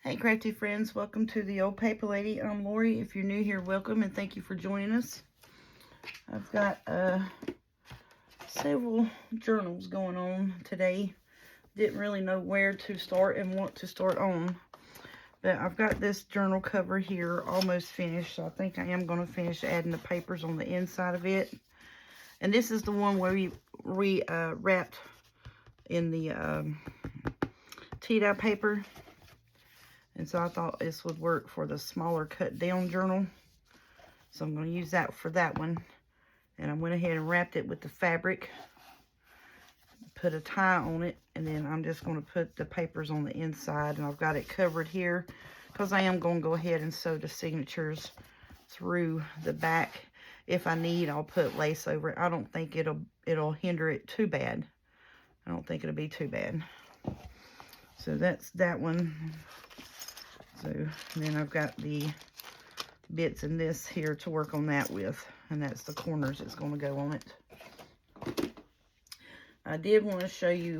Hey crafty friends, welcome to the Old Paper Lady. I'm Lori. If you're new here, welcome and thank you for joining us. I've got several journals going on today. Didn't really know where to start and what to start on. But I've got this journal cover here almost finished. So I think I am going to finish adding the papers on the inside of it. And this is the one where we wrapped in the tea-dye paper. And so I thought this would work for the smaller cut down journal. So I'm going to use that for that one. And I went ahead and wrapped it with the fabric. Put a tie on it. And then I'm just going to put the papers on the inside. And I've got it covered here. Because I am going to go ahead and sew the signatures through the back. If I need, I'll put lace over it. I don't think it'll hinder it too bad. I don't think it'll be too bad. So that's that one. So then I've got the bits in this here to work on that with. And that's the corners that's going to go on it. I did want to show you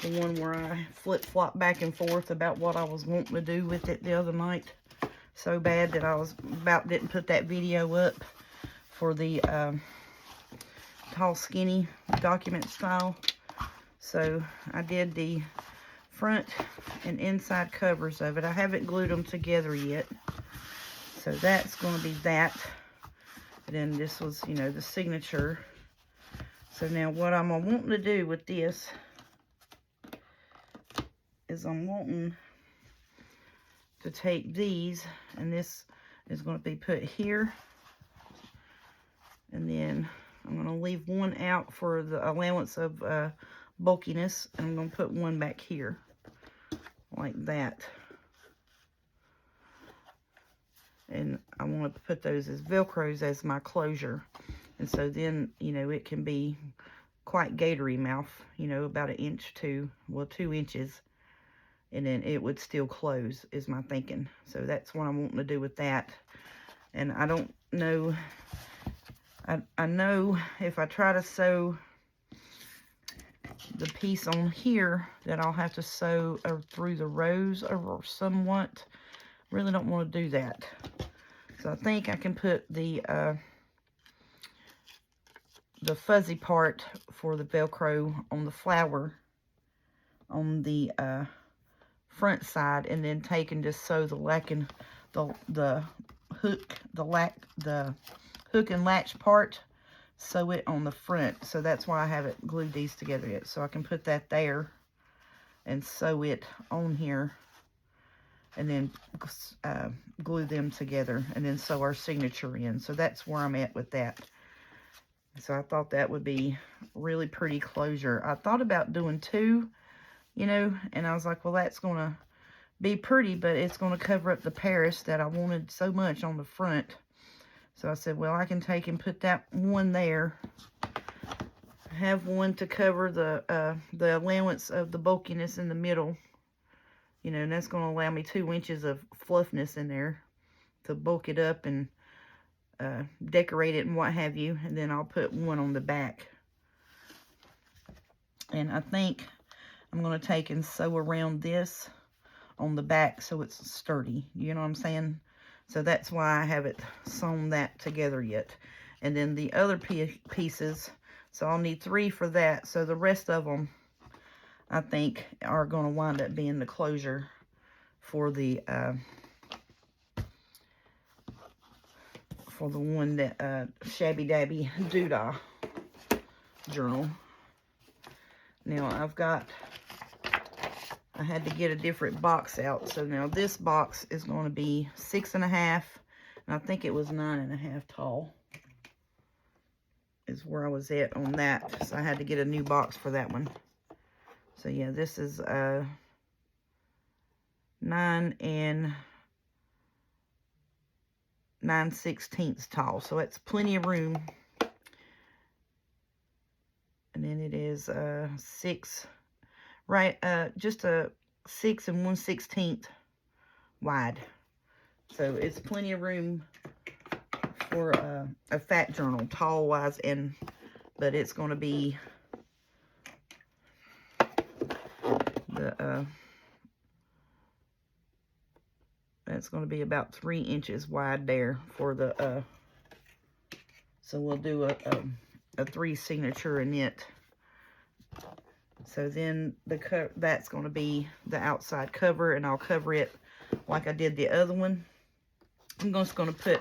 the one where I flip-flop back and forth about what I was wanting to do with it the other night. So bad that I was didn't put that video up for the tall skinny document style. So I did the front and inside covers of it. I haven't glued them together yet. So that's going to be that. And then this was, you know, the signature. So now what I'm wanting to do with this is I'm wanting to take these, and this is going to be put here. And then I'm going to leave one out for the allowance of bulkiness. And I'm going to put one back here. Like that. And I want to put those as Velcros as my closure. And so then, you know, it can be quite gatory mouth, you know, about 1 inch to, well, 2 inches. And then it would still close, is my thinking. So that's what I'm wanting to do with that. And I don't know, I know if I try to sew the piece on here that I'll have to sew through the rows or somewhat. Really don't want to do that. So I think I can put the fuzzy part for the Velcro on the flower on the front side, and then take and just sew the hook and latch part. Sew it on the front. So that's why I haven't glued these together yet. So I can put that there and sew it on here, and then glue them together, and then sew our signature in. So that's where I'm at with that. So I thought that would be really pretty closure. I thought about doing 2, you know, and I was like, well, that's going to be pretty, but it's going to cover up the Paris that I wanted so much on the front. So I said, well, I can take and put that one there. Have one to cover the allowance of the bulkiness in the middle. You know, and that's going to allow me 2 inches of fluffiness in there to bulk it up and decorate it and what have you. And then I'll put one on the back. And I think I'm going to take and sew around this on the back so it's sturdy. You know what I'm saying? So that's why I haven't sewn that together yet. And then the other pieces, so I'll need 3 for that. So the rest of them, I think, are going to wind up being the closure for the one that Shabby Dabby Doodah journal. Now I had to get a different box out. So now this box is going to be 6.5, and I think it was 9.5 tall is where I was at on that. So I had to get a new box for that one. So yeah, this is 9 9/16 tall. So it's plenty of room. And then it is 6, right, just a 6 1/16 wide. So it's plenty of room for a fat journal, tall wise, but it's going to be the That's going to be about 3 inches wide there for the, so we'll do a 3 signature in it. So then that's going to be the outside cover, and I'll cover it like I did the other one. I'm just going to put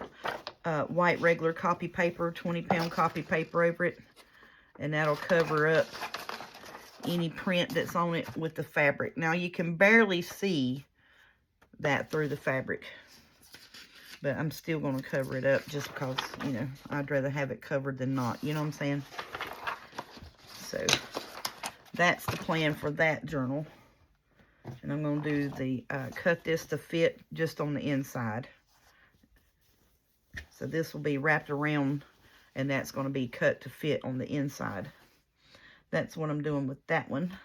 white regular copy paper, 20-pound copy paper over it, and that'll cover up any print that's on it with the fabric. Now you can barely see that through the fabric, but I'm still going to cover it up just because, you know, I'd rather have it covered than not. You know what I'm saying? So that's the plan for that journal. And I'm going to do the, cut this to fit just on the inside. So this will be wrapped around, and that's going to be cut to fit on the inside. That's what I'm doing with that one.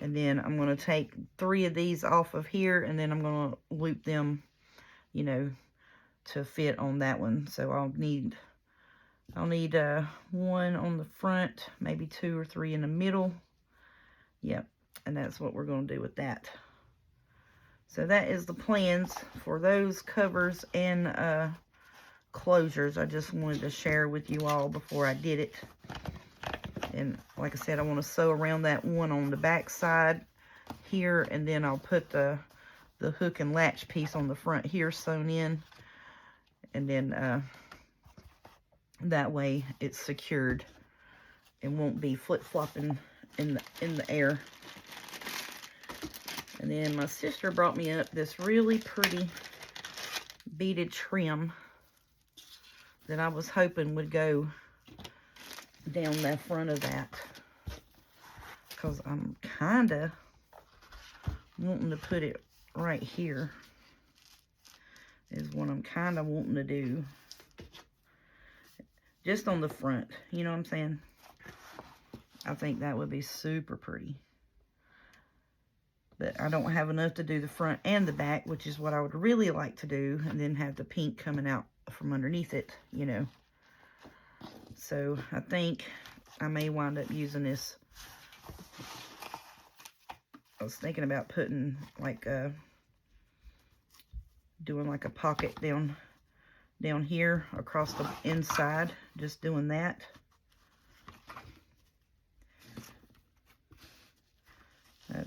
And then I'm going to take 3 of these off of here, and then I'm going to loop them, you know, to fit on that one. So I'll need 1 on the front, maybe 2 or 3 in the middle. Yep, and that's what we're going to do with that. So that is the plans for those covers and closures. I just wanted to share with you all before I did it. And like I said, I want to sew around that one on the back side here, and then I'll put the hook and latch piece on the front here sewn in, and then that way it's secured and won't be flip-flopping in the air. And then my sister brought me up this really pretty beaded trim that I was hoping would go down the front of that, because I'm kind of wanting to put it right here is what I'm kind of wanting to do, just on the front, you know what I'm saying? I think that would be super pretty, but I don't have enough to do the front and the back, which is what I would really like to do, and then have the pink coming out from underneath it, you know. So I think I may wind up using this. I was thinking about putting like doing like a pocket down here across the inside, just doing that.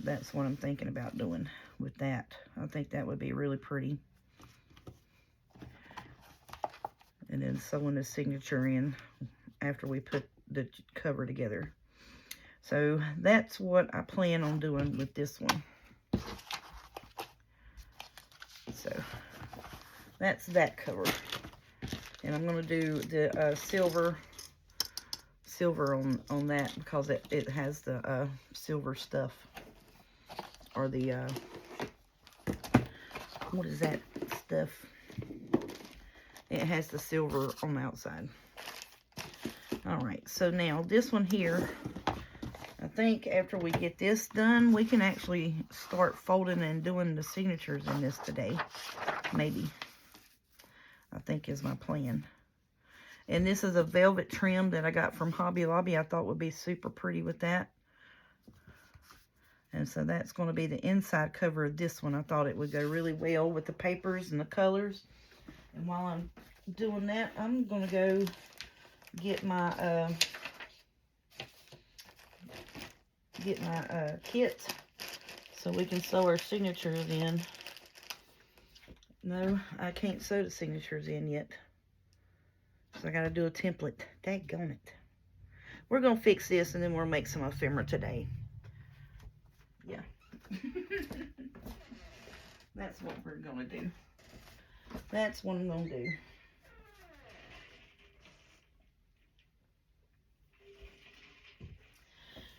That's what I'm thinking about doing with that. I think that would be really pretty. And then sewing the signature in after we put the cover together. So that's what I plan on doing with this one. So that's that cover. And I'm going to do the silver on that, because it has the silver stuff, or the what is that stuff? It has the silver on the outside. Alright, so now this one here, I think after we get this done, we can actually start folding and doing the signatures in this today. Maybe. I think is my plan. And this is a velvet trim that I got from Hobby Lobby. I thought would be super pretty with that. And so that's going to be the inside cover of this one. I thought it would go really well with the papers and the colors. And while I'm doing that, I'm going to go get my kit so we can sew our signatures in. No, I can't sew the signatures in yet, so I got to do a template. Daggone it. We're going to fix this, and then we'll make some ephemera today. Yeah. That's what we're going to do. That's what I'm going to do.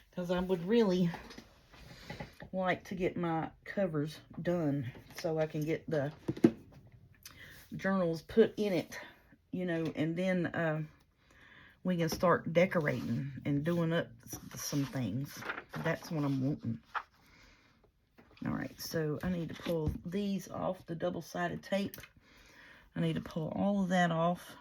Because I would really like to get my covers done so I can get the journals put in it, you know, and then we can start decorating and doing up some things. That's what I'm wanting. Alright, so I need to pull these off the double-sided tape. I need to pull all of that off.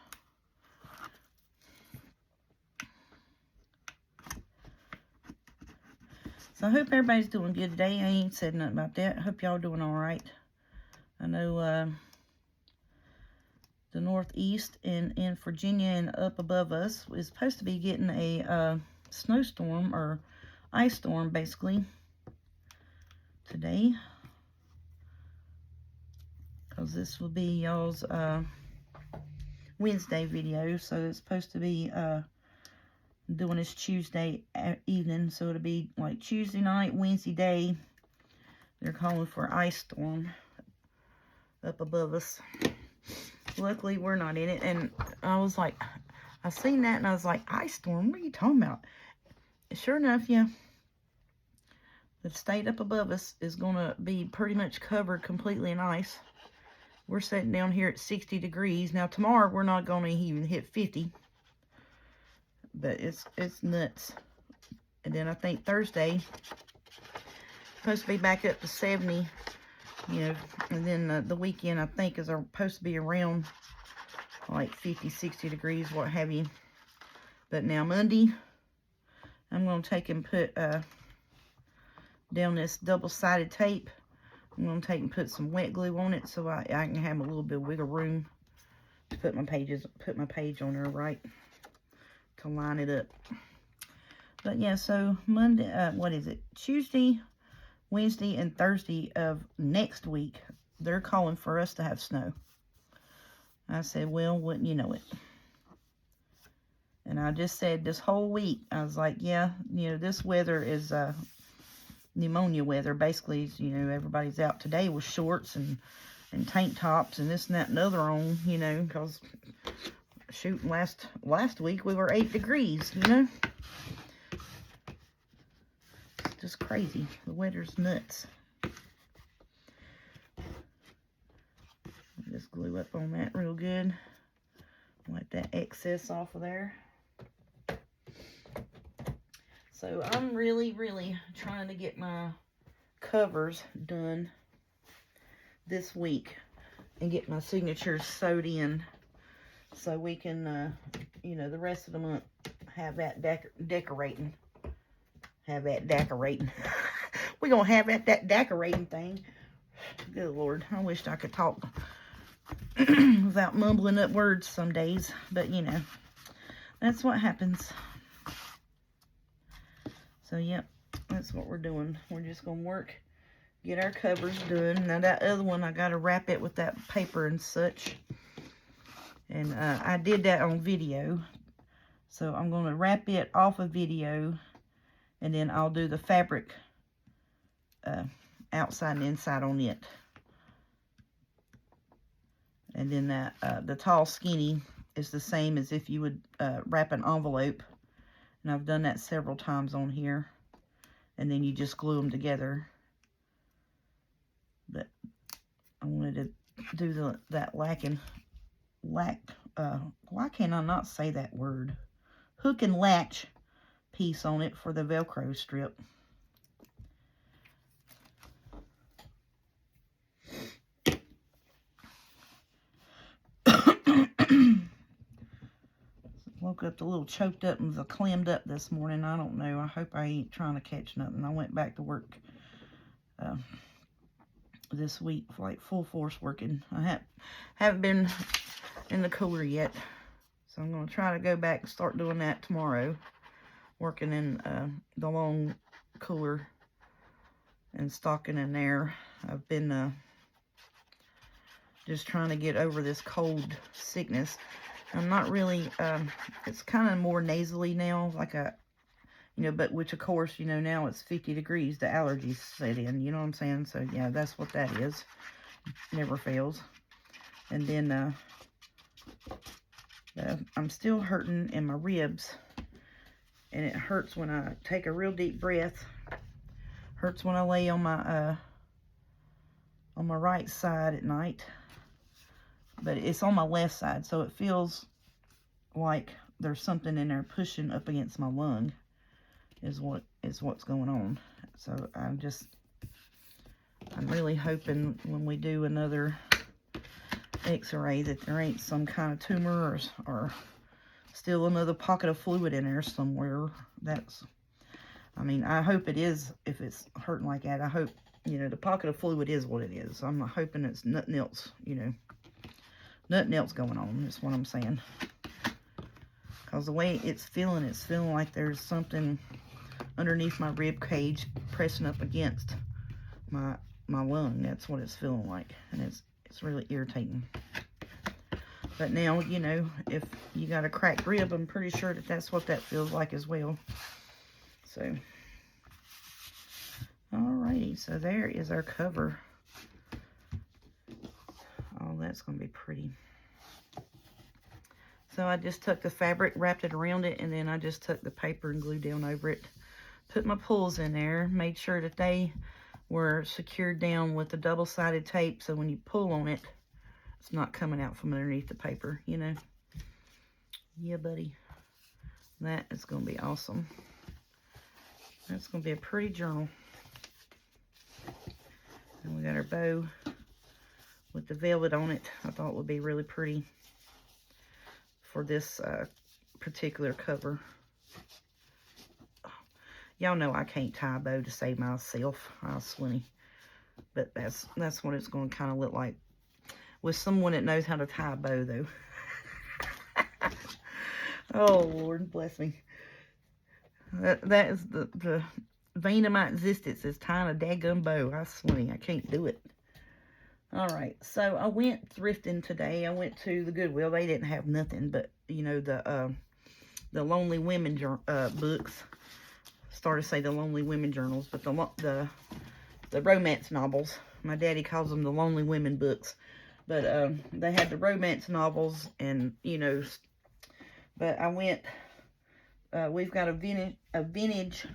So So I hope everybody's doing good today. I ain't said nothing about that. I hope y'all doing all right. I know the Northeast and in Virginia and up above us is supposed to be getting a snowstorm or ice storm basically today. Because this will be y'all's Wednesday video. So it's supposed to be doing this Tuesday evening. So it'll be like Tuesday night, Wednesday day. They're calling for ice storm up above us. Luckily, we're not in it. And I was like, I seen that and I was like, ice storm? What are you talking about? Sure enough, yeah. The state up above us is going to be pretty much covered completely in ice. We're sitting down here at 60 degrees. Now, tomorrow, we're not going to even hit 50. But it's nuts. And then I think Thursday, supposed to be back up to 70. You know, and then the weekend, I think, is supposed to be around like 50, 60 degrees, what have you. But now Monday, I'm going to take and put down this double-sided tape. I'm going to take and put some wet glue on it so I can have a little bit of wiggle room to put my page on there right to line it up. But yeah, so Monday, what is it? Tuesday, Wednesday, and Thursday of next week, they're calling for us to have snow. I said, well, wouldn't you know it? And I just said this whole week, I was like, yeah, you know, this weather is pneumonia weather. Basically, you know, everybody's out today with shorts and tank tops and this and that and other on, you know, because shoot, last week we were 8 degrees, you know. It's just crazy. The weather's nuts. Just glue up on that real good. Wipe that excess off of there. So I'm really, really trying to get my covers done this week and get my signatures sewed in so we can, you know, the rest of the month have that decorating. Have that decorating. We're going to have that decorating thing. Good Lord, I wished I could talk without mumbling up words some days, but you know, that's what happens. So, yep, that's what we're doing. We're just going to work, get our covers done. Now, that other one, I got to wrap it with that paper and such. And I did that on video. So, I'm going to wrap it off of video. And then I'll do the fabric outside and inside on it. And then that the tall skinny is the same as if you would wrap an envelope. And I've done that several times on here. And then you just glue them together. But I wanted to do that why can I not say that word? Hook and latch piece on it for the Velcro strip. Woke up a little choked up and was clammed up this morning. I don't know. I hope I ain't trying to catch nothing. I went back to work this week for like full force working. I haven't been in the cooler yet. So I'm going to try to go back and start doing that tomorrow. Working in the long cooler and stocking in there. I've been just trying to get over this cold sickness. I'm not really, it's kind of more nasally now, like you know, but which of course, you know, now it's 50 degrees, the allergies set in, you know what I'm saying? So, yeah, that's what that is. Never fails. And then, I'm still hurting in my ribs, and it hurts when I take a real deep breath. Hurts when I lay on my right side at night. But it's on my left side, so it feels like there's something in there pushing up against my lung is what's going on. So I'm really hoping when we do another x-ray that there ain't some kind of tumor or still another pocket of fluid in there somewhere. I mean, I hope it is. If it's hurting like that, I hope, you know, the pocket of fluid is what it is. I'm hoping it's nothing else, you know, nothing else going on. Is what I'm saying. Because the way it's feeling like there's something underneath my rib cage pressing up against my lung. That's what it's feeling like, and it's really irritating. But now, you know, if you got a cracked rib, I'm pretty sure that that's what that feels like as well. So, alrighty, so there is our cover. Oh, that's going to be pretty. So I just took the fabric, wrapped it around it, and then I just took the paper and glued down over it. Put my pulls in there, made sure that they were secured down with the double-sided tape, so when you pull on it, it's not coming out from underneath the paper, you know. Yeah, buddy. That is going to be awesome. That's going to be a pretty journal. And we got our bow with the velvet on it. I thought it would be really pretty for this particular cover. Y'all know I can't tie a bow to save myself. I'm slinny. But that's what it's going to kind of look like. With someone that knows how to tie a bow, though. Oh, Lord, bless me. That is the vein of my existence, is tying a daggum bow. I swear, I can't do it. Alright, so I went thrifting today. I went to the Goodwill. They didn't have nothing but, you know, the Lonely Women books. Started to say the Lonely Women journals, but the romance novels. My daddy calls them the Lonely Women books. But they had the romance novels, and, you know, but I went, we've got a vintage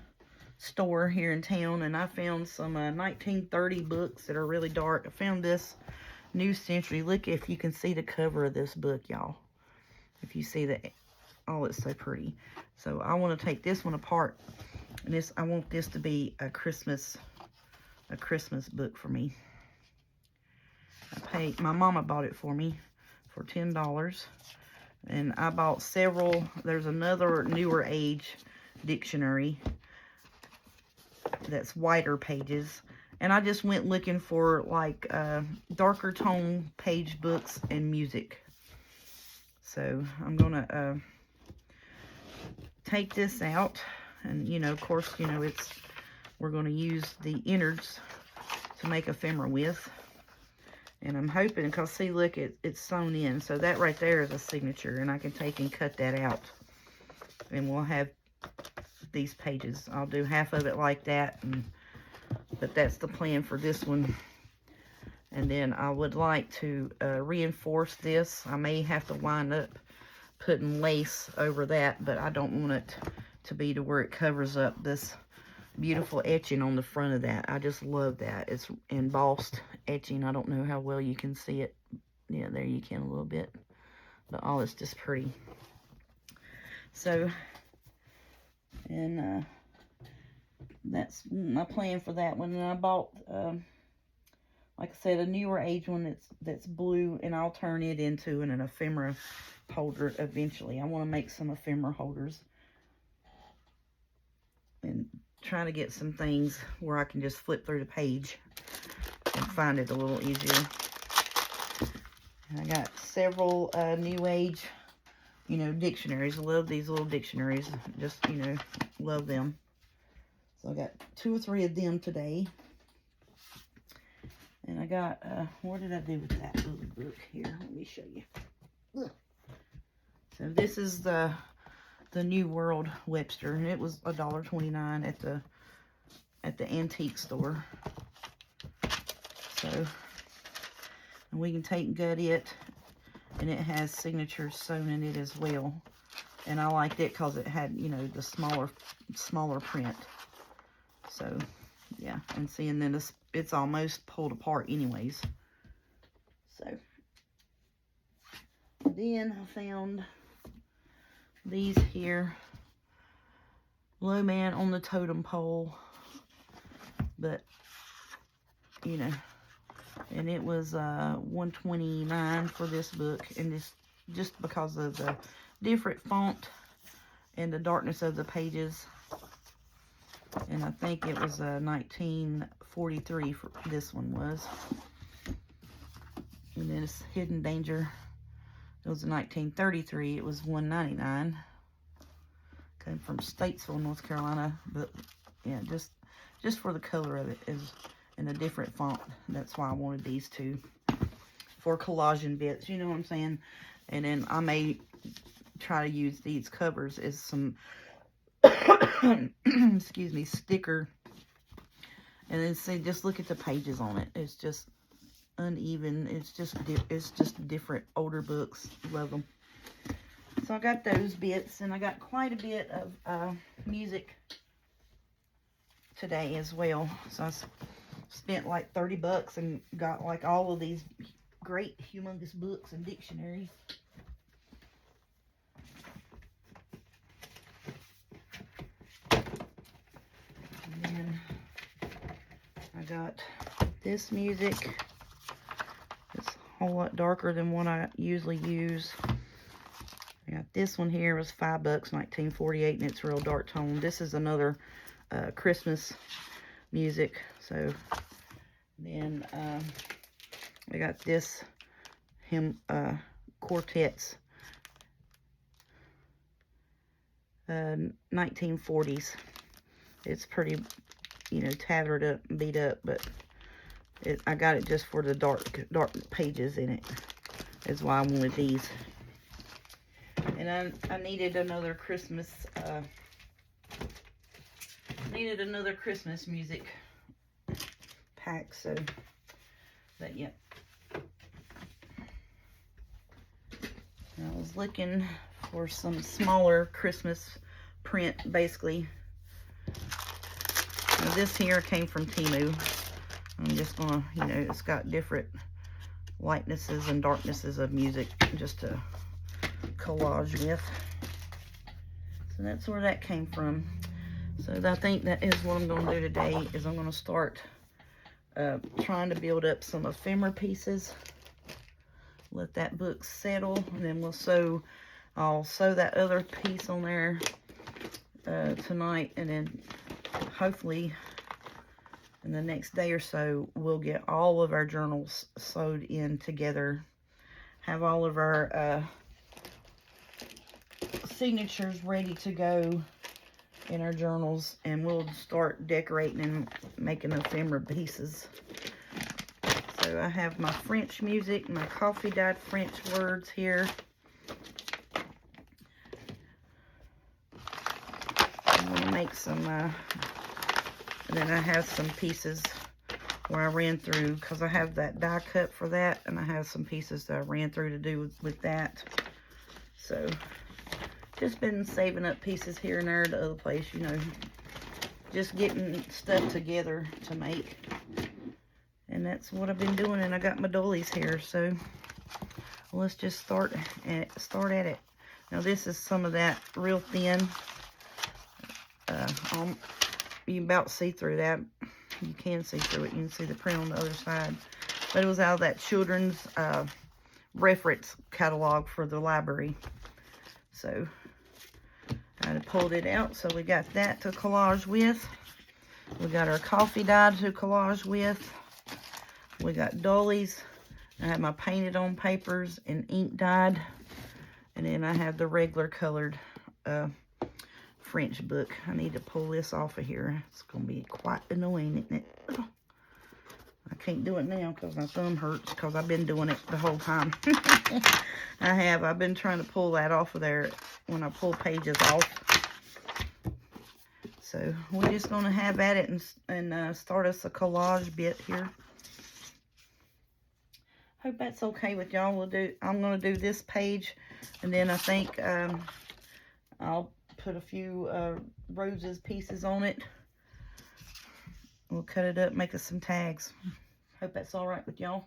store here in town, and I found some 1930 books that are really dark. I found this New Century. Look if you can see the cover of this book, y'all. If you see that, oh, it's so pretty. So I want to take this one apart, and I want this to be a Christmas book for me. My mama bought it for me for $10. And I bought several. There's another newer age dictionary that's whiter pages. And I just went looking for like darker tone page books and music. So I'm going to take this out. And, you know, of course, you know, we're going to use the innards to make ephemera with. And I'm hoping, because see, look, it's sewn in. So that right there is a signature. And I can take and cut that out. And we'll have these pages. I'll do half of it like that. But that's the plan for this one. And then I would like to reinforce this. I may have to wind up putting lace over that. But I don't want it to be to where it covers up this beautiful etching on the front of that. I just love that. It's embossed etching. I don't know how well you can see it. Yeah, there you can a little bit. But oh, it's just pretty. So, and that's my plan for that one. And I bought, like I said, a newer age one that's blue, and I'll turn it into an ephemera holder eventually. I want to make some ephemera holders. And trying to get some things where I can just flip through the page and find it a little easier. And I got several new age, you know, dictionaries. I love these little dictionaries. Just, you know, love them. So I got 2 or 3 of them today. And I got, what did I do with that little book here? Let me show you. Ugh. So this is the New World Webster, and it was $1.29 at the antique store. So, and we can take and gut it, and it has signatures sewn in it as well. And I liked it because it had, you know, the smaller print. So, yeah, and see, and then it's almost pulled apart anyways. So, then I found these here, Low Man on the Totem Pole, but, you know, and it was $1.29 for this book, and just because of the different font and the darkness of the pages. And I think it was 1943 for this one was. And then it's Hidden Danger. It was 1933. It was $1.99. Came from Statesville, North Carolina. But yeah, just for the color of it is in a different font. That's why I wanted these two for collaging bits. You know what I'm saying? And then I may try to use these covers as some excuse me, sticker. And then see, just look at the pages on it. It's just uneven. It's just different older books. Love them. So I got those bits, and I got quite a bit of music today as well. So I spent like 30 bucks and got like all of these great humongous books and dictionaries. And then I got this music. It's a whole lot darker than what I usually use. I got this one here. It was $5, 1948, and it's real dark tone. This is another Christmas music. So then I got this quartets, 1940s. It's pretty, you know, tattered up and beat up, but I got it just for the dark pages in it. That's why I wanted these. And I needed another Christmas music pack, so but yeah. I was looking for some smaller Christmas print, basically. Now this here came from Temu. I'm just gonna, you know, it's got different lightnesses and darknesses of music just to collage with. So that's where that came from. So I think that is what I'm going to do today, is I'm going to start trying to build up some ephemera pieces. Let that book settle, and then I'll sew that other piece on there tonight, and then hopefully in the next day or so we'll get all of our journals sewed in together, have all of our signatures ready to go in our journals, and we'll start decorating and making ephemera pieces. So I have my French music, my coffee dyed French words here. I'm going to make some, and then I have some pieces where I ran through, because I have that die cut for that, and I have some pieces that I ran through to do with that. So just been saving up pieces here and there to other place, you know, just getting stuff together to make. And that's what I've been doing, and I got my dollies here, so let's just start at it. Now this is some of that real thin. You can about see through that. You can see through it. You can see the print on the other side. But it was out of that children's reference catalog for the library. So I pulled it out. So we got that to collage with. We got our coffee dyed to collage with. We got dollies. I have my painted on papers and ink dyed. And then I have the regular colored French book. I need to pull this off of here. It's going to be quite annoying, isn't it? Oh, I can't do it now because my thumb hurts, because I've been doing it the whole time. I've been trying to pull that off of there when I pull pages off. So we're just going to have at it and start us a collage bit here. Hope that's okay with y'all. I'm going to do this page, and then I think I'll put a few roses pieces on it. We'll cut it up, make us some tags. Hope that's all right with y'all.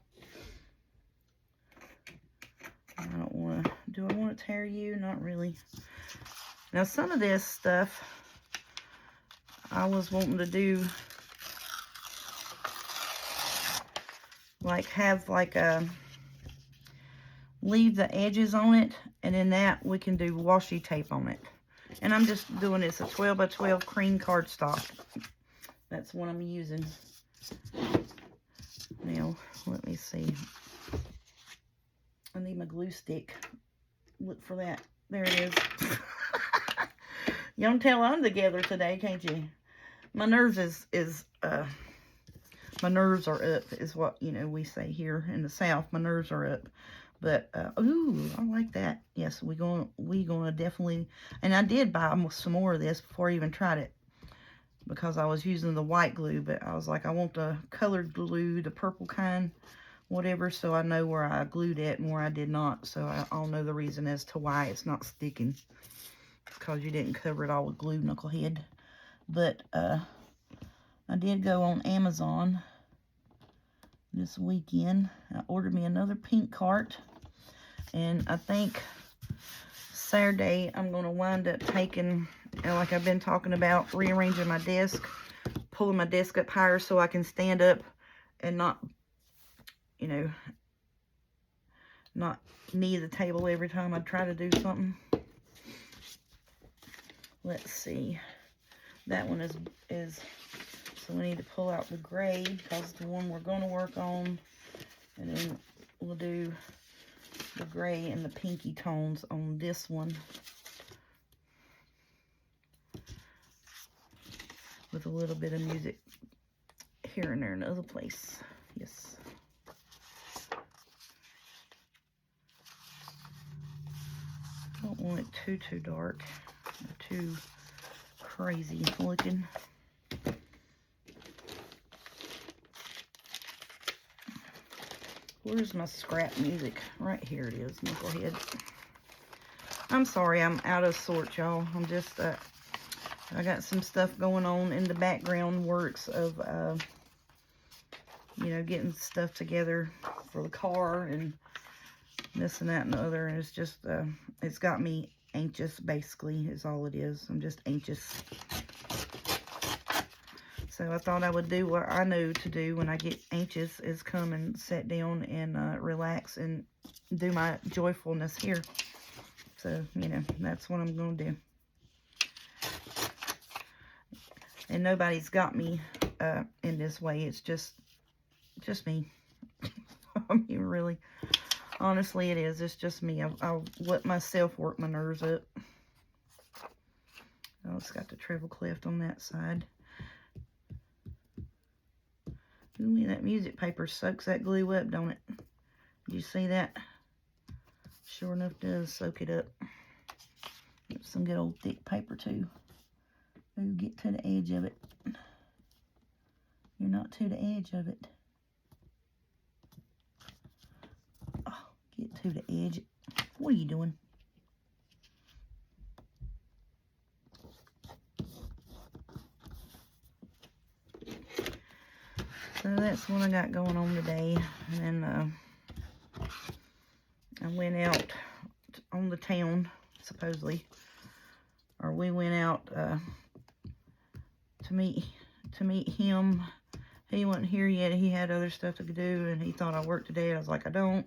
I don't want to, do I want to tear you? Not really. Now some of this stuff I was wanting to do, like have like a, leave the edges on it, and then that we can do washi tape on it. And I'm just doing this, a 12 by 12 cream cardstock. That's what I'm using. Now, let me see. I need my glue stick. Look for that. There it is. You can tell I'm together today, can't you? My nerves my nerves are up, is what, you know, we say here in the South. My nerves are up. But, ooh, I like that. Yes, we gonna definitely, and I did buy some more of this before I even tried it, because I was using the white glue, but I was like, I want the colored glue, the purple kind, whatever, so I know where I glued it and where I did not, so I'll know the reason as to why it's not sticking, because you didn't cover it all with glue, knucklehead. But, I did go on Amazon this weekend. I ordered me another pink cart, and I think Saturday I'm going to wind up taking, like I've been talking about, rearranging my desk, pulling my desk up higher so I can stand up and not, you know, not knee the table every time I try to do something. Let's see. That one is so we need to pull out the gray, because it's the one we're going to work on. And then we'll do the gray and the pinky tones on this one, with a little bit of music here and there in another place. Yes. I don't want it too dark, or too crazy looking. Where's my scrap music? Right here it is, knucklehead. I'm sorry, I'm out of sorts, y'all. I'm just, I got some stuff going on in the background works of, you know, getting stuff together for the car and this and that and the other. And it's just, it's got me anxious, basically, is all it is. I'm just anxious. So I thought I would do what I know to do when I get anxious, is come and sit down and relax and do my joyfulness here. So, you know, that's what I'm going to do. And nobody's got me in this way. It's just me. I mean, really. Honestly, it is. It's just me. I'll let myself work my nerves up. Oh, it's got the treble cleft on that side. Ooh, that music paper soaks that glue up, don't it? Did you see that? Sure enough does soak it up. Get some good old thick paper too. Ooh, get to the edge of it. You're not to the edge of it. Oh, get to the edge. What are you doing? So that's what I got going on today. And then I went out on the town, supposedly. Or we went out to meet him. He wasn't here yet. He had other stuff to do, and he thought I worked today. I was like, I don't.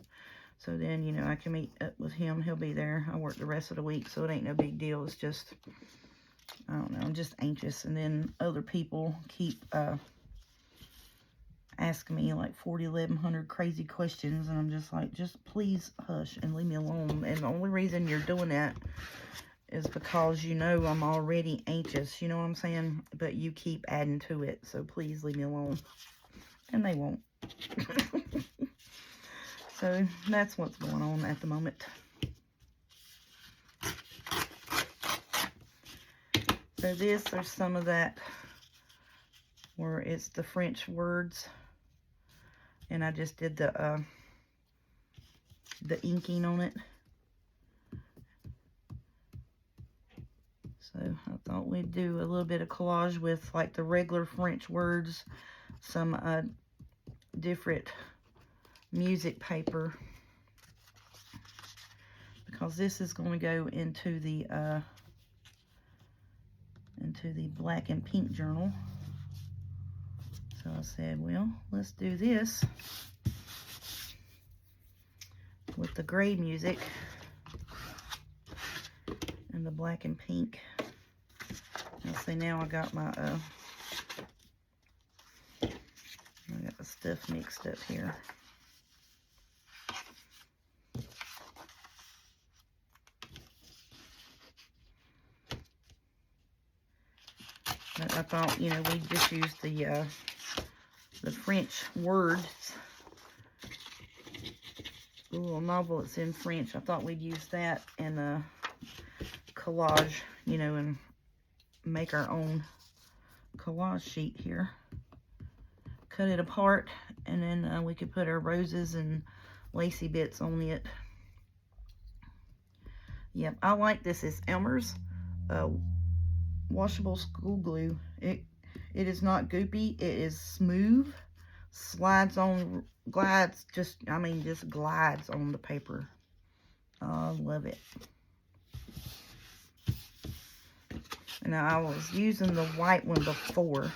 So then, you know, I can meet up with him. He'll be there. I work the rest of the week, so it ain't no big deal. It's just, I don't know, I'm just anxious. And then other people keep asking me like 1,100 crazy questions, and I'm just like, just please hush and leave me alone. And the only reason you're doing that is because you know I'm already anxious, you know what I'm saying? But you keep adding to it, so please leave me alone. And they won't. So that's what's going on at the moment. So there's some of that where it's the French words, and I just did the inking on it. So I thought we'd do a little bit of collage with like the regular French words, some different music paper, because this is going to go into the black and pink journal. So I said, well, let's do this with the gray music and the black and pink. Now see, now I got my I got the stuff mixed up here. But I thought, you know, we just use the French words. The little novel that's in French. I thought we'd use that and collage, you know, and make our own collage sheet here. Cut it apart, and then we could put our roses and lacy bits on it. Yep, I like this. It's Elmer's washable school glue. It is not goopy. It is smooth. Slides on, glides, just glides on the paper. I love it. Now, I was using the white one before,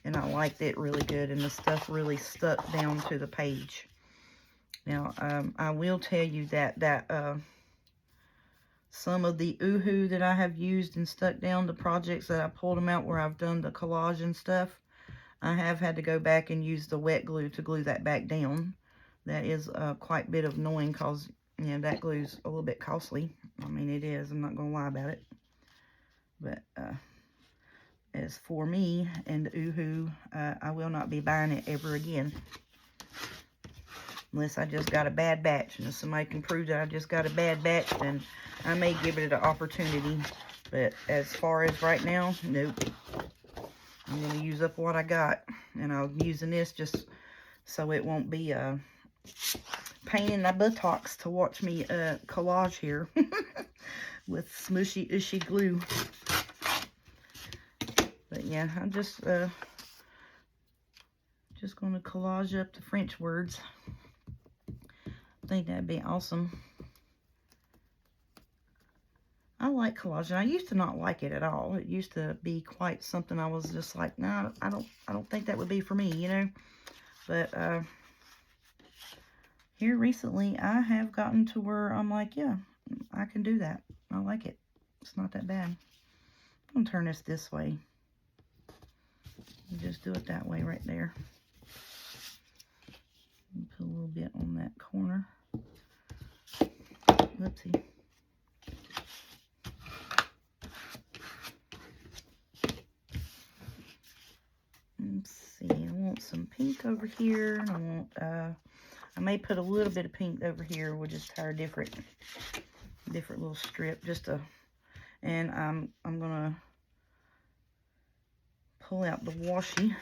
and I liked it really good, and the stuff really stuck down to the page. Now, I will tell you that some of the Oohoo that I have used and stuck down, the projects that I pulled them out where I've done the collage and stuff, I have had to go back and use the wet glue to glue that back down. That is quite a bit of annoying because, you know, that glue's a little bit costly. I mean, it is. I'm not going to lie about it. But as for me and Oohoo, I will not be buying it ever again. Unless I just got a bad batch. And if somebody can prove that I just got a bad batch, then I may give it an opportunity. But as far as right now, nope. I'm going to use up what I got. And I'm using this just so it won't be a pain in my buttocks to watch me collage here. With smushy, ushy glue. But yeah, I'm just going to collage up the French words. I think that'd be awesome. I like collage, and I used to not like it at all. It used to be quite something I was just like, nah, I don't think that would be for me, you know. But here recently, I have gotten to where I'm like, yeah, I can do that. I like it. It's not that bad. I'm going to turn this way. Just do it that way right there. Put a little bit on that corner. Whoopsie. Let's see. I want some pink over here. And I want, I may put a little bit of pink over here. We'll just tie a different little strip. And I'm gonna pull out the washi.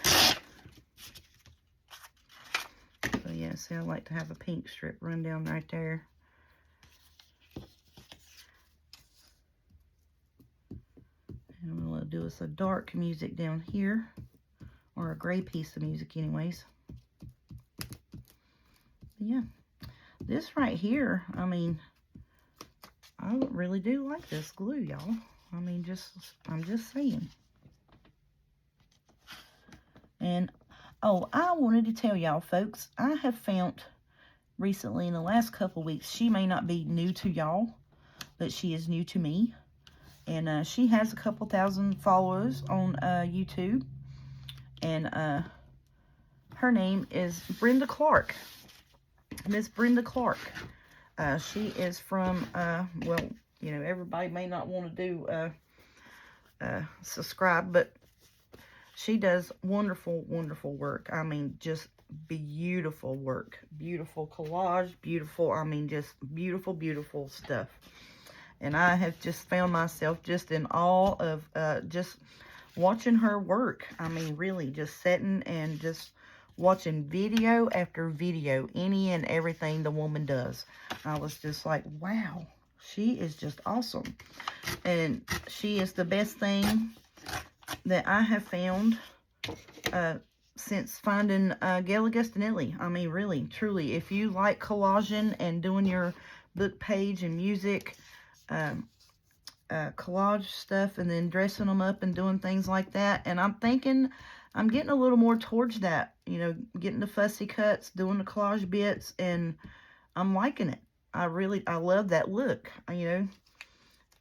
So yeah, see, I like to have a pink strip run down right there. And I'm gonna do us a dark music down here, or a gray piece of music anyways. But yeah, this right here, I mean, I really do like this glue, y'all. I mean, I'm just saying. And, oh, I wanted to tell y'all, folks, I have found recently in the last couple weeks, she may not be new to y'all, but she is new to me. And she has a couple thousand followers on YouTube. And her name is Brenda Clark. Miss Brenda Clark. She is from, well, you know, everybody may not want to do subscribe, but she does wonderful, wonderful work. I mean, just beautiful work. Beautiful collage, beautiful, I mean, just beautiful, beautiful stuff. And I have just found myself just in awe of just watching her work. I mean, really, just sitting and just watching video after video, any and everything the woman does. I was just like, wow, she is just awesome. And she is the best thing that I have found since finding Gail Augustinelli. I mean, really, truly, if you like collaging and doing your book page and music, collage stuff, and then dressing them up and doing things like that, and I'm thinking I'm getting a little more towards that, you know, getting the fussy cuts, doing the collage bits, and I'm liking it. I love that look, you know,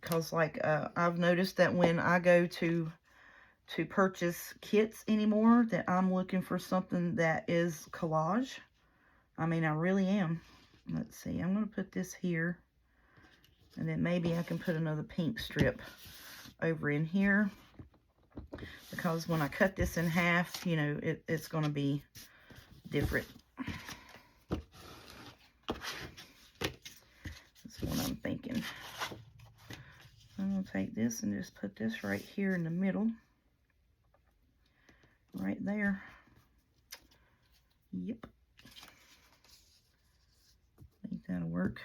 because like I've noticed that when I go to to purchase kits anymore, that I'm looking for something that is collage. I mean, I really am. Let's see, I'm going to put this here, and then maybe I can put another pink strip over in here, because when I cut this in half, you know, it's going to be different. That's what I'm thinking. I'm going to take this and just put this right here in the middle. Right there. Yep. I think that'll work.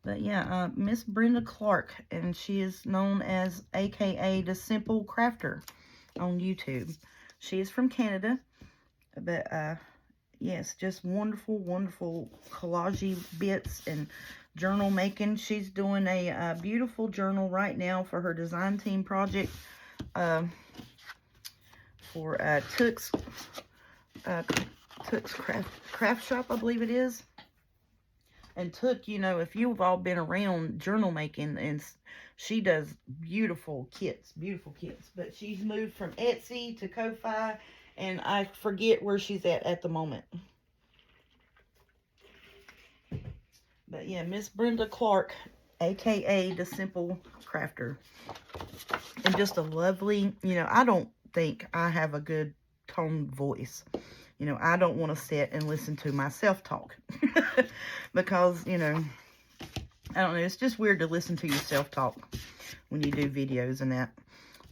But yeah, Miss Brenda Clark, and she is known as AKA the Simple Crafter on YouTube. She is from Canada, but yes, just wonderful, wonderful collage bits and journal making. She's doing a beautiful journal right now for her design team project for Took's craft shop, I believe it is. And Took, you know, if you've all been around journal making, and she does beautiful kits. But she's moved from Etsy to Ko-Fi, and I forget where she's at the moment. But yeah, Miss Brenda Clark, AKA the Simple Crafter. And just a lovely, you know, I don't think I have a good tone voice. You know, I don't want to sit and listen to myself talk. Because, you know, I don't know, it's just weird to listen to yourself talk when you do videos and that.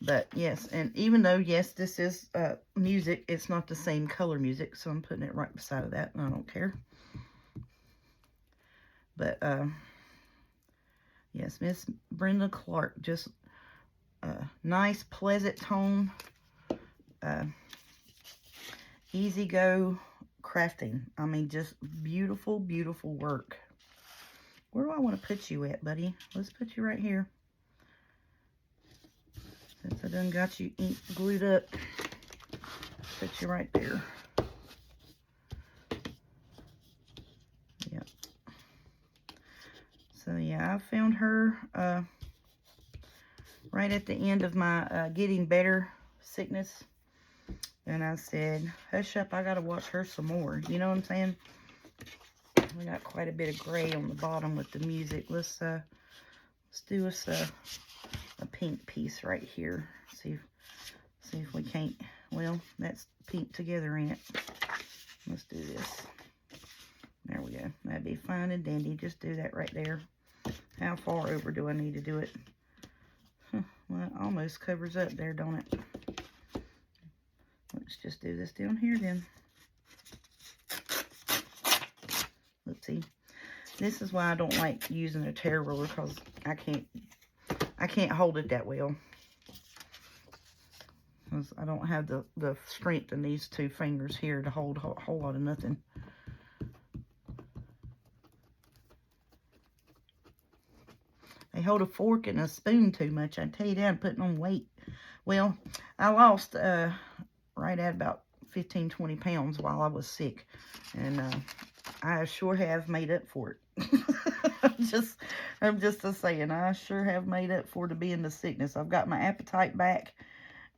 But yes, and even though, yes, this is music, it's not the same color music, so I'm putting it right beside of that, and I don't care. But, yes, Miss Brenda Clark, just nice, pleasant tone, easy go crafting. I mean, just beautiful, beautiful work. Where do I want to put you at, buddy? Let's put you right here. Since I done got you ink glued up, put you right there. Yep. So yeah, I found her right at the end of my getting better sickness. And I said, hush up, I gotta watch her some more. You know what I'm saying? We got quite a bit of gray on the bottom with the music. Let's do us a pink piece right here. See if we can't. Well, that's pink together, ain't it? Let's do this. There we go. That'd be fine and dandy. Just do that right there. How far over do I need to do it? Huh, well, it almost covers up there, don't it? Let's just do this down here then. Let's see. This is why I don't like using a tear ruler, because I can't hold it that well. Because I don't have the strength in these two fingers here to hold a whole lot of nothing. They hold a fork and a spoon too much. I tell you that, I'm putting on weight. Well, I lost right at about 15-20 pounds while I was sick, and I sure have made up for it. I'm just a saying, I sure have made up for it to be in the sickness. I've got my appetite back,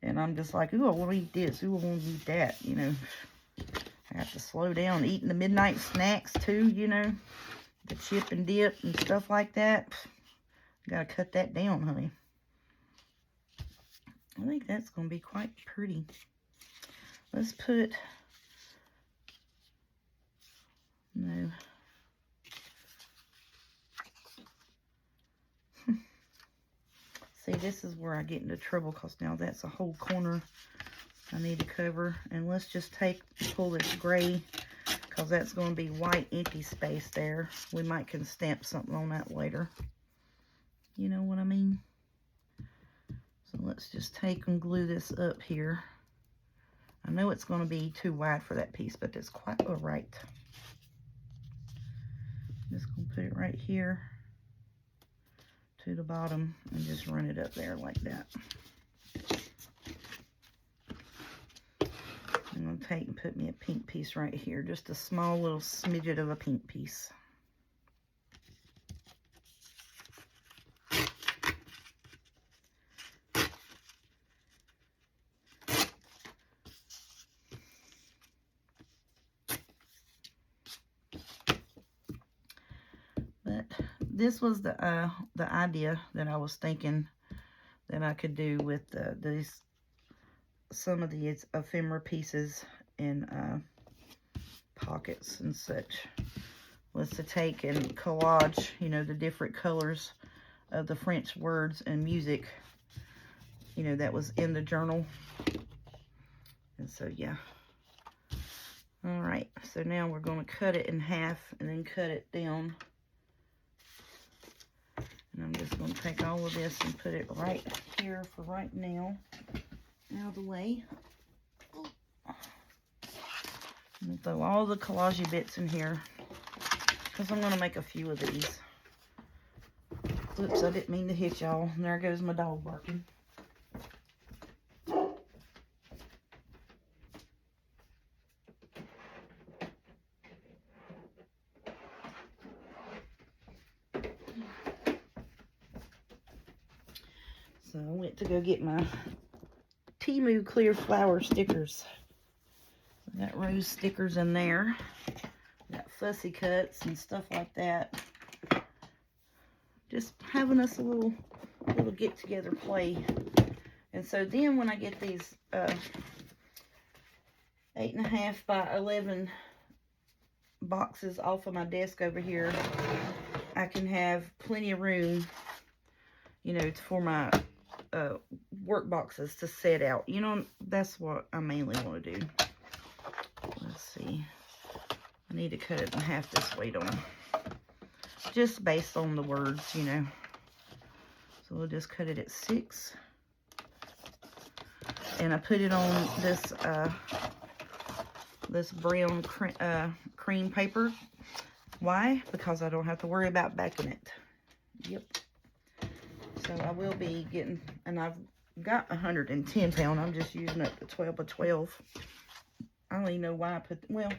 and I'm just like, ooh, I want to eat this, ooh, I want to eat that, you know. I have to slow down eating the midnight snacks too, you know, the chip and dip and stuff like that. Gotta cut that down, honey. I think that's gonna be quite pretty. Let's put, no. See, this is where I get into trouble, because now that's a whole corner I need to cover. And let's just pull this gray, because that's going to be white empty space there. We might can stamp something on that later. You know what I mean? So let's just take and glue this up here. I know it's going to be too wide for that piece, but it's quite all right. Just going to put it right here to the bottom and just run it up there like that. I'm going to take and put me a pink piece right here, just a small little smidget of a pink piece. this was the idea that I was thinking that I could do with these, some of these ephemera pieces in pockets and such, was to take and collage, you know, the different colors of the French words and music, you know, that was in the journal. And so, yeah. All right, so now we're going to cut it in half and then cut it down. And I'm just going to take all of this and put it right here for right now, out of the way. And throw all the collage bits in here, because I'm going to make a few of these. Oops, I didn't mean to hit y'all. And there goes my dog barking. So I went to go get my Temu clear flower stickers. I got rose stickers in there. Got fussy cuts and stuff like that. Just having us a little get together play. And so then when I get these 8.5 by 11 boxes off of my desk over here, I can have plenty of room, you know, for my work boxes to set out. You know, that's what I mainly want to do. Let's see. I need to cut it in half this way, don't I? Just based on the words, you know. So we'll just cut it at 6. And I put it on this this brown cream paper. Why? Because I don't have to worry about backing it. Yep. So I will be getting, and I've got 110 pound. I'm just using up the 12 by 12. I don't even know why I put, well,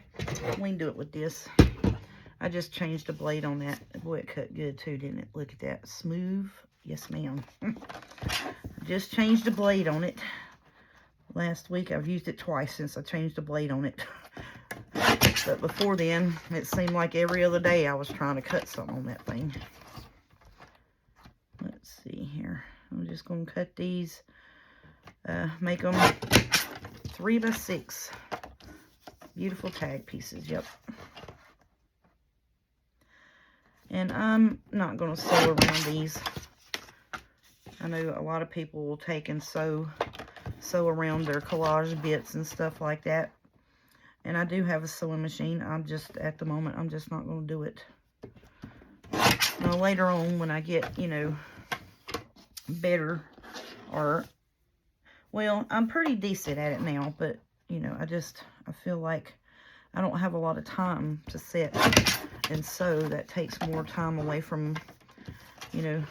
we can do it with this. I just changed the blade on that. Boy, it cut good too, didn't it? Look at that. Smooth. Yes, ma'am. Just changed the blade on it. Last week, I've used it twice since I changed the blade on it. But before then, it seemed like every other day I was trying to cut something on that thing. Let's see here. I'm just going to cut these, make them 3 by 6. Beautiful tag pieces, yep. And I'm not going to sew around these. I know a lot of people will take and sew around their collage bits and stuff like that. And I do have a sewing machine. I'm just, at the moment, I'm just not going to do it. Now, later on, when I get, you know, better, or, well, I'm pretty decent at it now, but, you know, I feel like I don't have a lot of time to sit and sew. That takes more time away from, you know,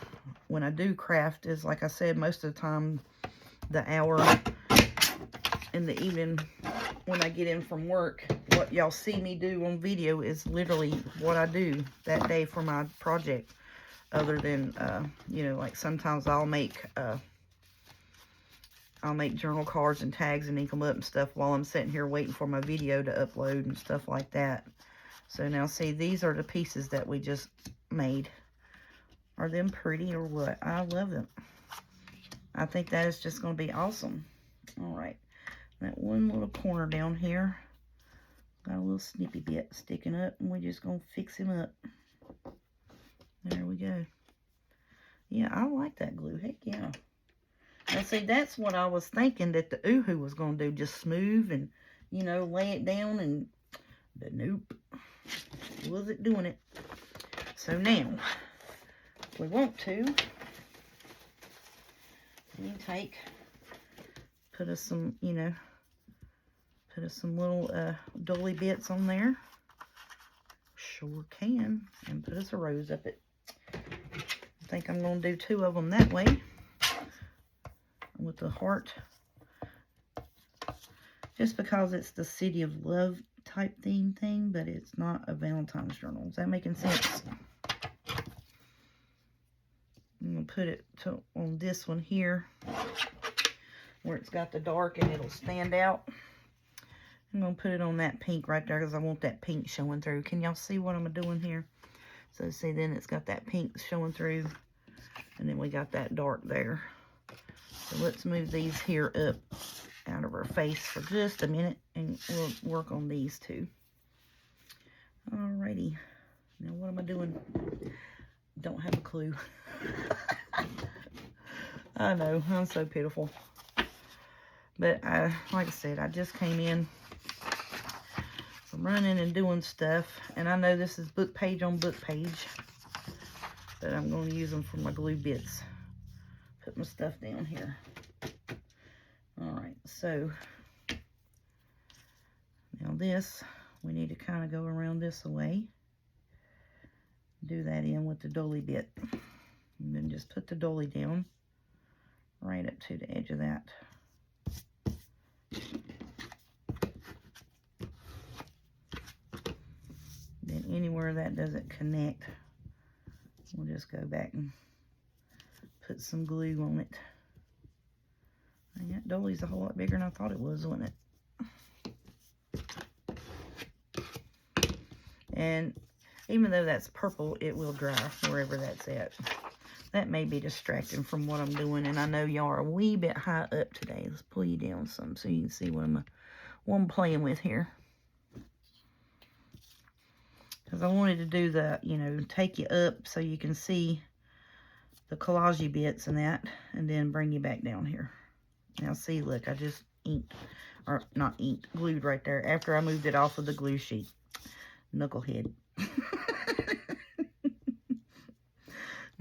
when I do craft, is, like I said, most of the time, the hour in the evening when I get in from work, what y'all see me do on video is literally what I do that day for my project. Other than, you know, like sometimes I'll make journal cards and tags and ink them up and stuff while I'm sitting here waiting for my video to upload and stuff like that. So now see, these are the pieces that we just made. Are them pretty or what? I love them. I think that is just going to be awesome. All right. That one little corner down here, got a little snippy bit sticking up, and we're just going to fix him up. There we go. Yeah, I like that glue. Heck yeah. Now, see, that's what I was thinking that the Uhu was going to do. Just smooth and, you know, lay it down. And, but nope. Wasn't doing it. So now, if we want to, we take, put us some, you know, put us some little dolly bits on there. Sure can. And put us a rose up it. I think I'm going to do 2 of them that way. With the heart. Just because it's the City of Love type theme thing, but it's not a Valentine's journal. Is that making sense? I'm going to put it on this one here, where it's got the dark and it'll stand out. I'm going to put it on that pink right there because I want that pink showing through. Can y'all see what I'm doing here? So see, then it's got that pink showing through, and then we got that dark there. So let's move these here up out of our face for just a minute, and we'll work on these two. Alrighty. Now what am I doing? Don't have a clue. I know, I'm so pitiful. But like I said, I just came in from running and doing stuff, and I know this is book page on book page, but I'm going to use them for my glue bits. Put my stuff down here. Alright, so now this, we need to kind of go around this way. Do that in with the dolly bit. And then just put the dolly down right up to the edge of that. Then anywhere that doesn't connect, we'll just go back and put some glue on it. And that dolly's a whole lot bigger than I thought it was, wasn't it? And even though that's purple, it will dry wherever that's at. That may be distracting from what I'm doing, and I know y'all are a wee bit high up today. Let's pull you down some so you can see what I'm playing with here. Because I wanted to do the, you know, take you up so you can see the collage bits and that, and then bring you back down here. Now see, look, I just inked, or not inked, glued right there after I moved it off of the glue sheet. Knucklehead.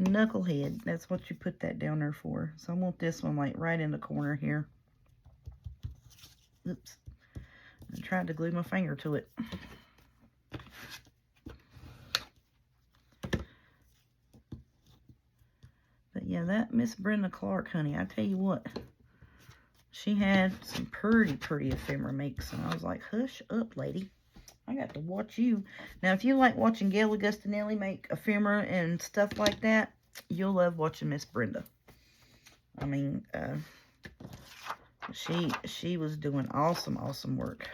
Knucklehead, that's what you put that down there for. So I want this one like right in the corner here. Oops. I tried to glue my finger to it. But yeah, that Miss Brenda Clark, honey, I tell you what, she had some pretty ephemera makes, and I was like, hush up, lady. I got to watch you. Now, if you like watching Gail Augustinelli make ephemera and stuff like that, you'll love watching Miss Brenda. I mean, she was doing awesome work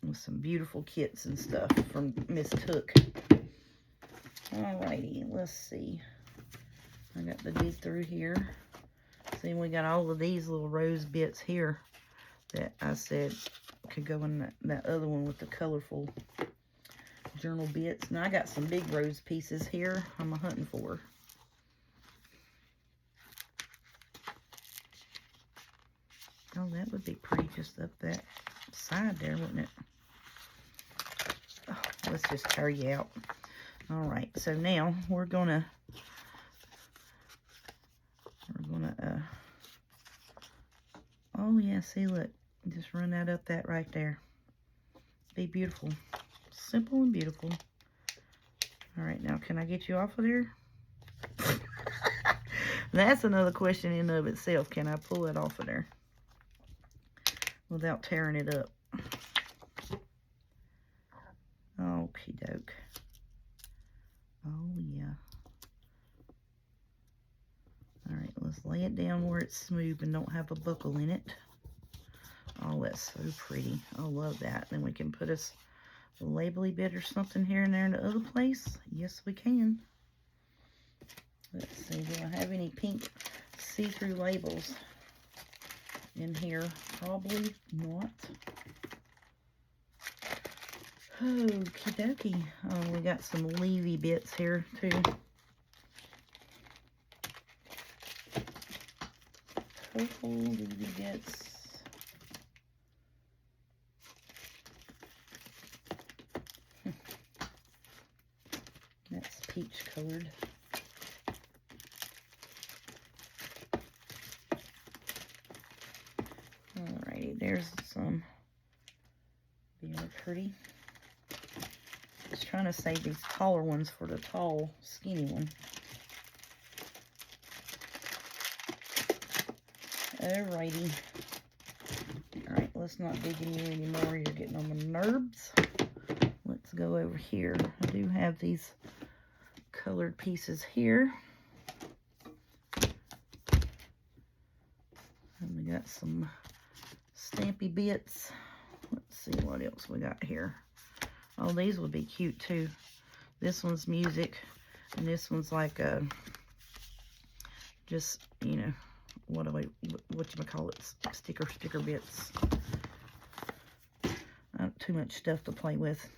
with some beautiful kits and stuff from Miss Took. Alrighty, let's see. I got to do through here. See, we got all of these little rose bits here that I said could go in that other one with the colorful journal bits. Now I got some big rose pieces here I'm hunting for. Oh, that would be pretty just up that side there, wouldn't it? Oh, let's just tear you out. All right, so now we're gonna oh yeah, see, look, just run that up that right there. Be beautiful. Simple and beautiful. All right, now can I get you off of there? That's another question in and of itself. Can I pull it off of there without tearing it up? Okie doke. Oh yeah. All right, let's lay it down where it's smooth and don't have a buckle in it. Oh, that's so pretty. I love that. Then we can put us a label-y bit or something here and there in the other place. Yes, we can. Let's see, do I have any pink see-through labels in here? Probably not. Okie dokie. Oh, we got some leafy bits here too. Purple leafy bits. That's peach colored. Alrighty, there's some being pretty. Just trying to save these taller ones for the tall, skinny one. Alrighty. Alright, let's not dig in you anymore. You're getting on my nerves. Let's go over here. I do have these colored pieces here. And we got some stampy bits. Let's see what else we got here. Oh, these would be cute too. This one's music, and this one's like a, just, you know, what you call it, sticker bits. Not too much stuff to play with.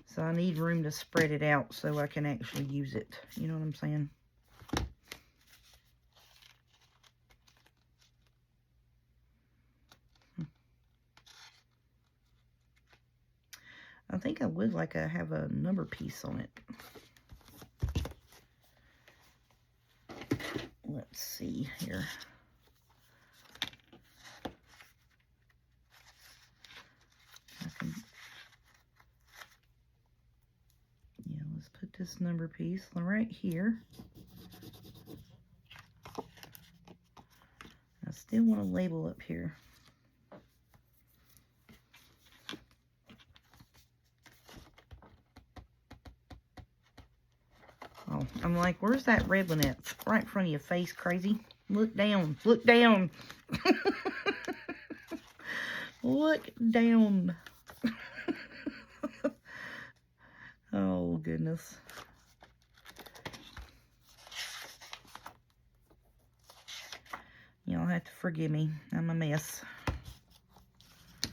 So I need room to spread it out so I can actually use it. You know what I'm saying? I think I would like to have a number piece on it. Let's see here. Let's put this number piece right here. I still want a label up here. Oh, I'm like, where's that red one at? Right in front of your face, crazy. Look down. Look down. Look down. Oh, goodness. Y'all have to forgive me. I'm a mess. I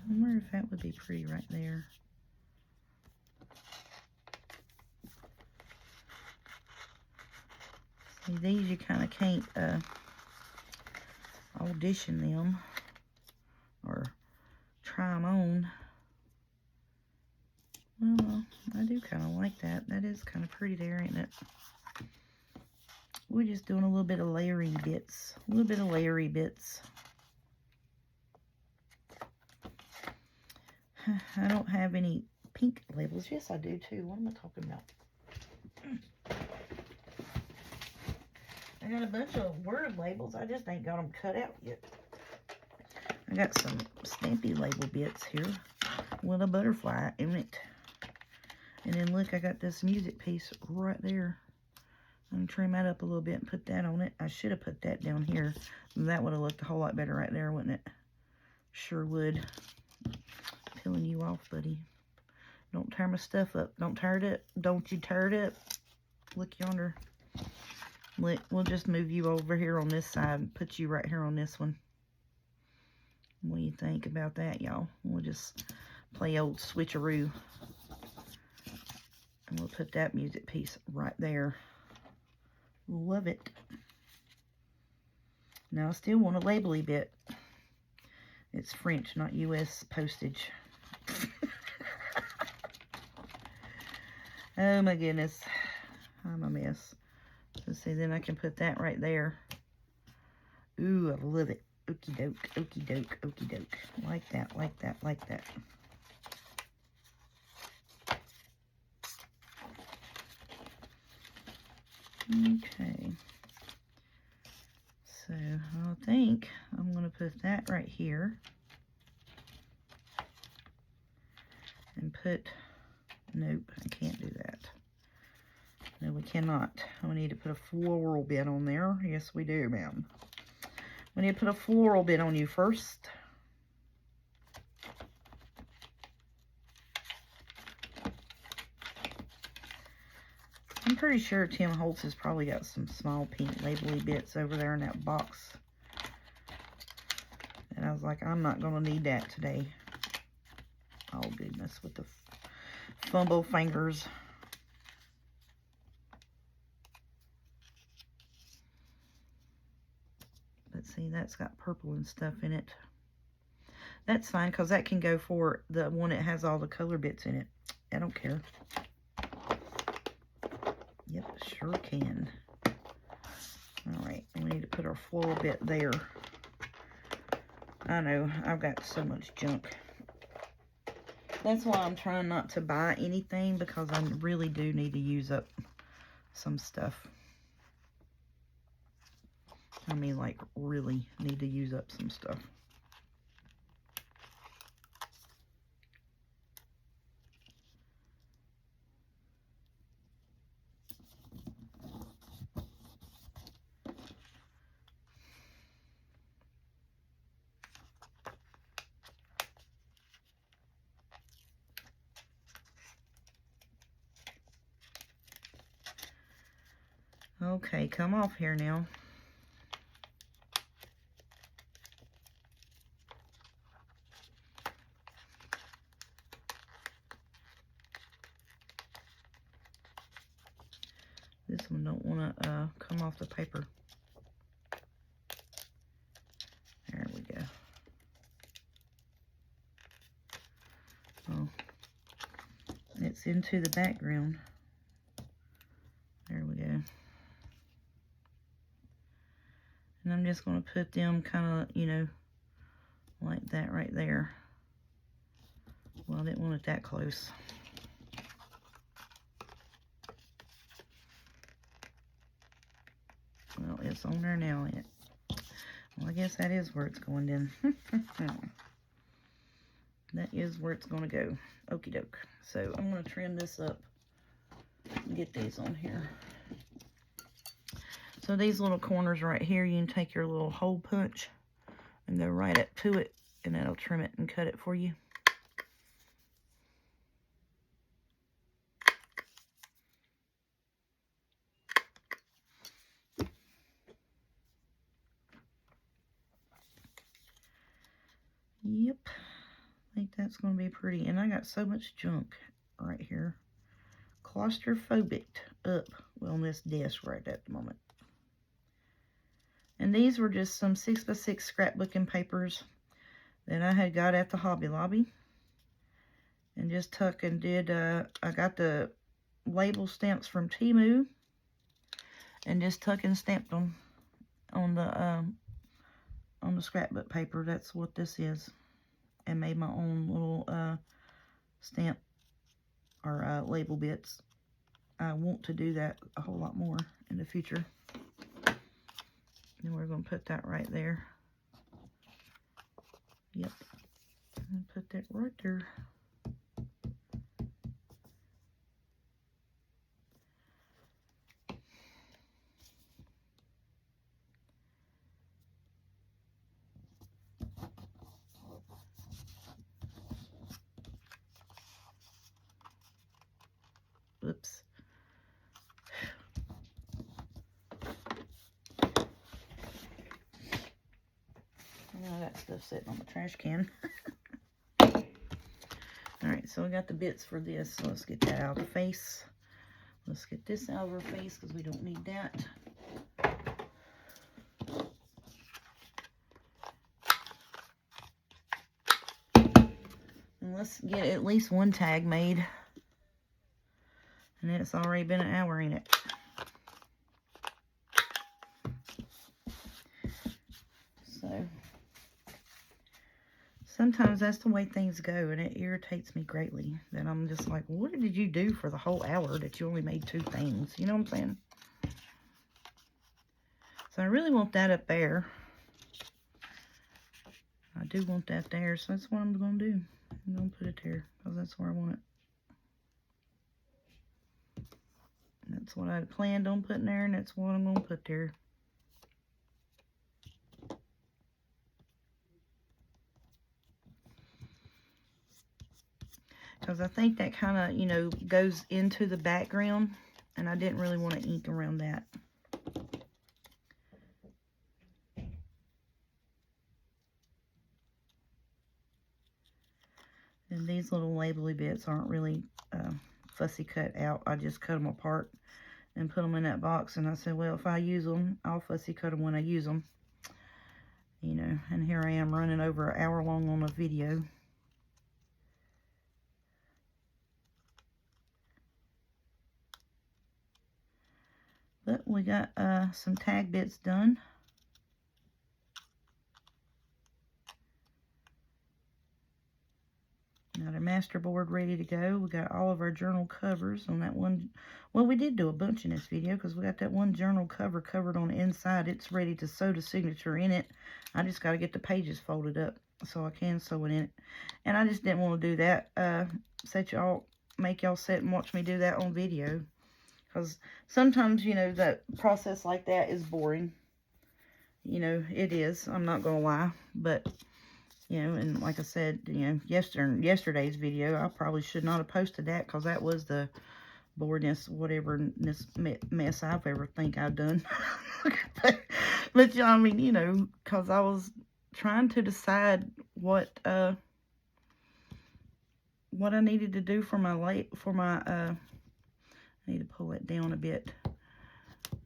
wonder if that would be pretty right there. See, these you kind of can't audition them or try them on. Well, I do kind of like that. That is kind of pretty there, ain't it? We're just doing a little bit of layering bits. A little bit of layery bits. I don't have any pink labels. Yes, I do too. What am I talking about? I got a bunch of word labels. I just ain't got them cut out yet. I got some stampy label bits here with a butterfly in it. And then look, I got this music piece right there. I'm going to trim that up a little bit and put that on it. I should have put that down here. That would have looked a whole lot better right there, wouldn't it? Sure would. Peeling you off, buddy. Don't tear my stuff up. Don't tear it up. Don't you tear it up. Look yonder. We'll just move you over here on this side and put you right here on this one. What do you think about that, y'all? We'll just play old switcheroo. And we'll put that music piece right there. Love it. Now I still want a label-y bit. It's French, not US postage. Oh my goodness. I'm a mess. So see, then I can put that right there. Ooh, I love it. Okie doke, okie doke, okie doke. Like that, like that, like that. Okay. So I think I'm going to put that right here. And put, nope, I can't do that. No, we cannot. We need to put a floral bit on there. Yes, we do, ma'am. We need to put a floral bit on you first. I'm pretty sure Tim Holtz has probably got some small pink label-y bits over there in that box. And I was like, I'm not going to need that today. Oh, goodness, with the fumble fingers. But see, that's got purple and stuff in it. That's fine, because that can go for the one that has all the color bits in it. I don't care. Yep, sure can. Alright, we need to put our floral bit there. I know, I've got so much junk. That's why I'm trying not to buy anything, because I really do need to use up some stuff. I mean, like, really need to use up some stuff. Okay, come off here now. This one don't want to come off the paper. There we go. Oh, it's into the background. There we go. And I'm just going to put them kind of, you know, like that right there. Well, I didn't want it that close. Well, it's on there now. Well, I guess that is where it's going then. That is where it's going to go. Okie doke. So I'm going to trim this up and get these on here. So these little corners right here, you can take your little hole punch and go right up to it, and that'll trim it and cut it for you. Yep, I think that's going to be pretty. And I got so much junk right here. Claustrophobic up on this desk right at the moment. And these were just some 6x6 scrapbooking papers that I had got at the Hobby Lobby. And just took and did, I got the label stamps from Temu. And just took and stamped them on the scrapbook paper. That's what this is. And made my own little stamp or label bits. I want to do that a whole lot more in the future. And we're going to put that right there. Yep. And put that right there. Oops. Now that stuff sitting on the trash can. Alright, so we got the bits for this. So let's get that out of the face. Let's get this out of our face because we don't need that. And let's get at least one tag made. And it's already been an hour, ain't it? So, sometimes that's the way things go, and it irritates me greatly. That I'm just like, what did you do for the whole hour that you only made 2 things? You know what I'm saying? So I really want that up there. I do want that there, so that's what I'm going to do. I'm going to put it there, because that's where I want it. That's what I had planned on putting there, and that's what I'm going to put there. Because I think that kind of, you know, goes into the background, and I didn't really want to ink around that. And these little labely bits aren't really fussy cut out. I just cut them apart and put them in that box. And I said, well, if I use them, I'll fussy cut them when I use them. You know, and here I am running over an hour long on a video. But we got some tag bits done. Got our master board ready to go. We got all of our journal covers on that one. Well, we did do a bunch in this video because we got that one journal cover covered on the inside. It's ready to sew the signature in it. I just got to get the pages folded up so I can sew it in it. And I just didn't want to do that. Make y'all sit and watch me do that on video. Because sometimes, you know, that process like that is boring. You know, it is. I'm not going to lie. But, you know, and like I said, you know, yesterday's video, I probably should not have posted that because that was the boredness, whatever this mess I've ever think I've done. but I mean, you know, because I was trying to decide what I needed to do for my I need to pull it down a bit.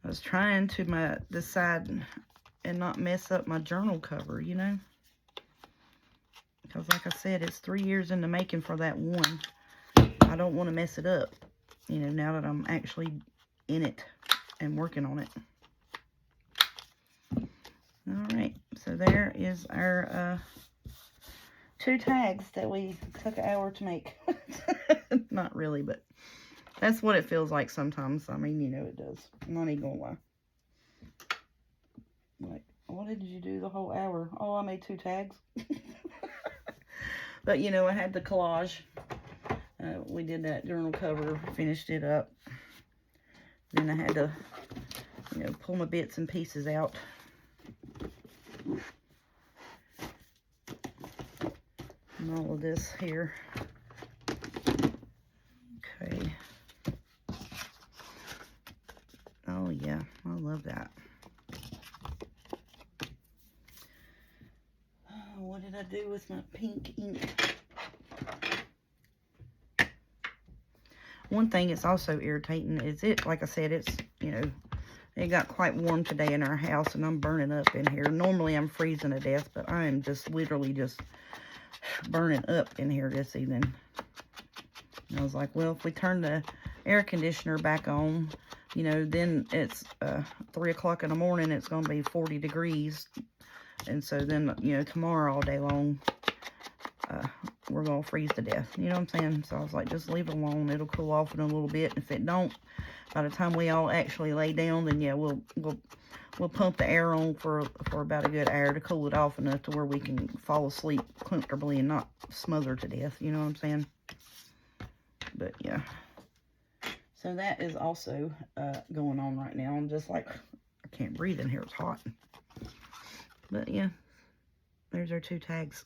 I was trying to decide and not mess up my journal cover, you know. Because like I said, it's 3 years in the making for that one. I don't want to mess it up, you know, now that I'm actually in it and working on it. Alright, so there is our 2 tags that we took an hour to make. Not really, but that's what it feels like sometimes. I mean, you know it does. I'm not even gonna lie. Like, what did you do the whole hour? Oh, I made 2 tags. But, you know, I had the collage. We did that journal cover, finished it up. Then I had to, you know, pull my bits and pieces out. And all of this here. Okay. Oh, yeah, I love that. Oh, what did I do with my pink ink? One thing that's also irritating is like I said, it's, you know, it got quite warm today in our house, and I'm burning up in here. Normally, I'm freezing to death, but I am just literally just burning up in here this evening. And I was like, well, if we turn the air conditioner back on, you know, then it's 3 o'clock in the morning, it's going to be 40 degrees. And so then, you know, tomorrow all day long, we're going to freeze to death. You know what I'm saying? So I was like, just leave it alone. It'll cool off in a little bit. And if it don't, by the time we all actually lay down, then yeah, we'll pump the air on for about a good hour to cool it off enough to where we can fall asleep comfortably and not smother to death. You know what I'm saying? But yeah. So that is also going on right now. I'm just like, I can't breathe in here. It's hot. But yeah, there's our 2 tags.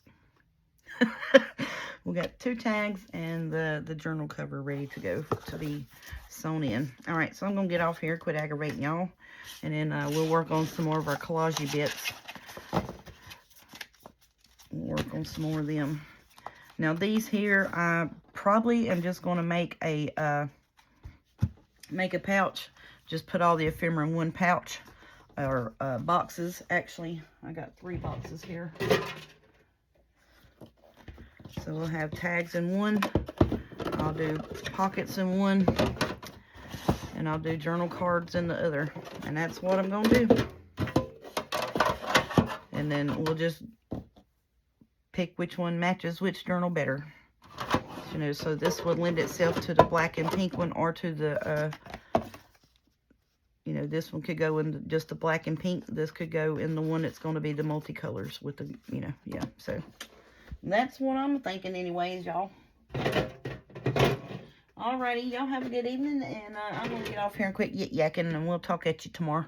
We got 2 tags and the journal cover ready to go to be sewn in. All right, so I'm gonna get off here, quit aggravating y'all, and then we'll work on some more of our collage bits. We'll work on some more of them. Now these here, I probably am just gonna make a pouch. Just put all the ephemera in one pouch, or boxes. Actually, I got 3 boxes here. So we'll have tags in one, I'll do pockets in one, and I'll do journal cards in the other. And that's what I'm going to do. And then we'll just pick which one matches which journal better. You know, so this would lend itself to the black and pink one, or to the, you know, this one could go in just the black and pink. This could go in the one that's going to be the multicolors with the, you know, yeah, so. That's what I'm thinking anyways, y'all. Alrighty, y'all have a good evening, and I'm going to get off here and quit yik-yakking, and we'll talk at you tomorrow.